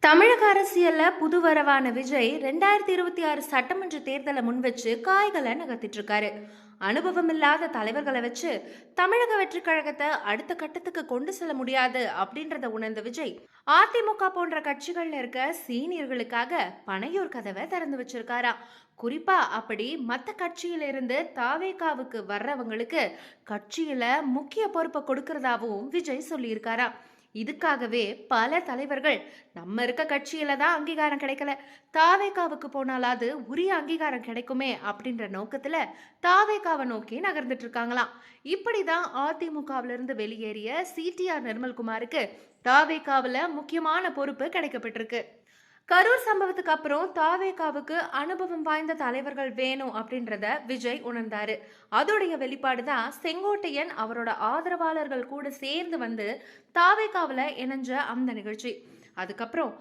தமிழக அரசியல்ல புதுவரவான விஜய் 2026 சட்டமன்ற தேர்தலை முன்வச்சு காய்களை நகர்த்திட்டு இருக்காரு. அனுபவம் இல்லாத தலைவர்களை வச்சு தமிழக வெற்றி கழகத்தை அடுத்த கட்டத்துக்கு கொண்டு செல்ல முடியாது அப்படின்றத உணர்ந்த விஜய் அதிமுக போன்ற கட்சிகள்ல இருக்க சீனியர்களுக்காக பனையூர் கதவை திறந்து வச்சிருக்காரா. குறிப்பா அப்படி மத்த கட்சியில இருந்து தாவேகாவுக்கு வர்றவங்களுக்கு கட்சியில முக்கிய பொறுப்பை கொடுக்கறதாவும் விஜய் சொல்லியிருக்காரா. இதுக்காகவே பல தலைவர்கள் நம்ம இருக்க கட்சியில தான் அங்கீகாரம் கிடைக்கல, தாவேகாவுக்கு போனாலாவது உரிய அங்கீகாரம் கிடைக்குமே அப்படின்ற நோக்கத்துல தாவேகாவை நோக்கி நகர்ந்துட்டு இருக்காங்களாம். இப்படிதான் அதிமுகவில இருந்து வெளியேறிய சிடிஆர் நிர்மல்குமாருக்கு தாவேகாவுல முக்கியமான பொறுப்பு கிடைக்கப்பட்டிருக்கு. கரூர் சம்பவத்துக்கு அப்புறம் தாவேகாவுக்கு அனுபவம் வாய்ந்த தலைவர்கள் வேணும் அப்படின்றத விஜய் உணர்ந்தாரு. அதோடைய வெளிப்பாடு தான் செங்கோட்டையன் அவரோட ஆதரவாளர்கள் கூட சேர்ந்து வந்து தாவேகாவுல இணைஞ்ச அந்த நிகழ்ச்சி. அதுக்கப்புறம்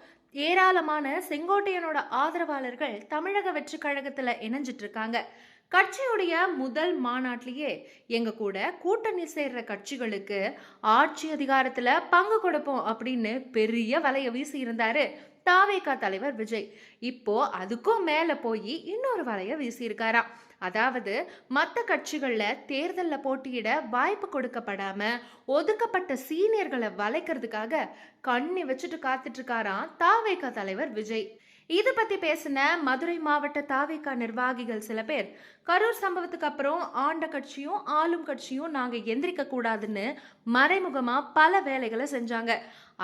ஏராளமான செங்கோட்டையனோட ஆதரவாளர்கள் தமிழக வெற்றி கழகத்துல இணைஞ்சிட்டு இருக்காங்க. கட்சியுடைய முதல் மாநாட்டிலேயே எங்க கூட கூட்டணி சேர்ற கட்சிகளுக்கு ஆட்சி அதிகாரத்துல பங்கு கொடுப்போம் அப்படின்னு பெரிய வலைய வீசி இருந்தாரு தாவேகா தலைவர் விஜய். இப்போ அதுக்கும் மேல போய் இன்னொரு வலைய வீசியிருக்காராம். அதாவது மற்ற கட்சிகள்ல தேர்தல்ல போட்டியிட வாய்ப்பு கொடுக்கப்படாம ஒதுக்கப்பட்ட சீனியர்களை வளைக்கிறதுக்காக கண்ணி வச்சுட்டு காத்துட்டு இருக்காராம் தாவேகா தலைவர் விஜய். இது பத்தி பேசின மதுரை மாவட்ட தாவேகா நிர்வாகிகள் சில பேர் கரூர் சம்பவத்துக்கு அப்புறம் ஆண்ட கட்சியும் ஆளும் கட்சியும் நாங்க எந்திரிக்க கூடாதுன்னு மறைமுகமா பல வேலைகளை செஞ்சாங்க.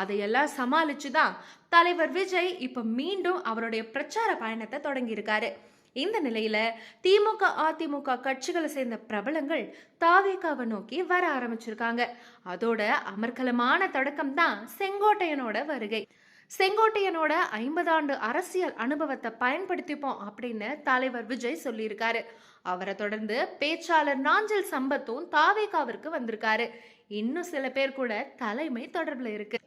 அதையெல்லாம் சமாளிச்சுதான் தலைவர் விஜய் இப்ப மீண்டும் அவருடைய பிரச்சார பயணத்தை தொடங்கி இருக்காரு. இந்த நிலையில திமுக அதிமுக கட்சிகளை சேர்ந்த பிரபலங்கள் தாவேகாவை நோக்கி வர ஆரம்பிச்சிருக்காங்க. அதோட அமர்க்கலமான தொடக்கம் தான் செங்கோட்டையனோட வருகை. செங்கோட்டையனோட 50 ஆண்டு அரசியல் அனுபவத்தை பயன்படுத்திப்போம் அப்படின்னு தலைவர் விஜய் சொல்லியிருக்காரு. அவரை தொடர்ந்து பேச்சாளர் நாஞ்சில் சம்பத்தும் தாவேகாவிற்கு வந்திருக்காரு. இன்னும் சில பேர் கூட தலைமை தொடர்புல இருக்கு.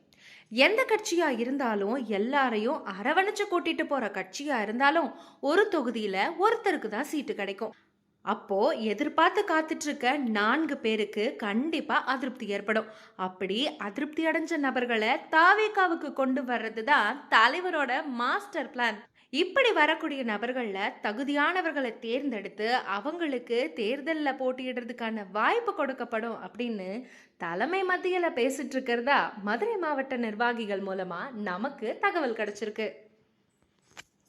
எந்த கட்சியா இருந்தாலும் எல்லாரையும் அரவணைச்சு கூட்டிட்டு போற கட்சியா இருந்தாலும் ஒரு தொகுதியில ஒருத்தருக்கு தான் சீட்டு கிடைக்கும். அப்போ எதிர்பார்த்து காத்துட்டு இருக்க 4 பேருக்கு கண்டிப்பா அதிருப்தி ஏற்படும். அப்படி அதிருப்தி அடைஞ்ச நபர்களை தாவேகாவுக்கு கொண்டு வர்றதுதான் தலைவரோட மாஸ்டர் பிளான். இப்படி வரக்கூடிய நபர்கள்ல தகுதியானவர்களை தேர்ந்தெடுத்து அவங்களுக்கு தேர்தலில் போட்டியிடுறதுக்கான வாய்ப்பு கொடுக்கப்படும் அப்படின்னு தலைமை மத்தியில பேசிட்டு இருக்கிறதா மதுரை மாவட்ட நிர்வாகிகள் மூலமா நமக்கு தகவல் கிடைச்சிருக்கு.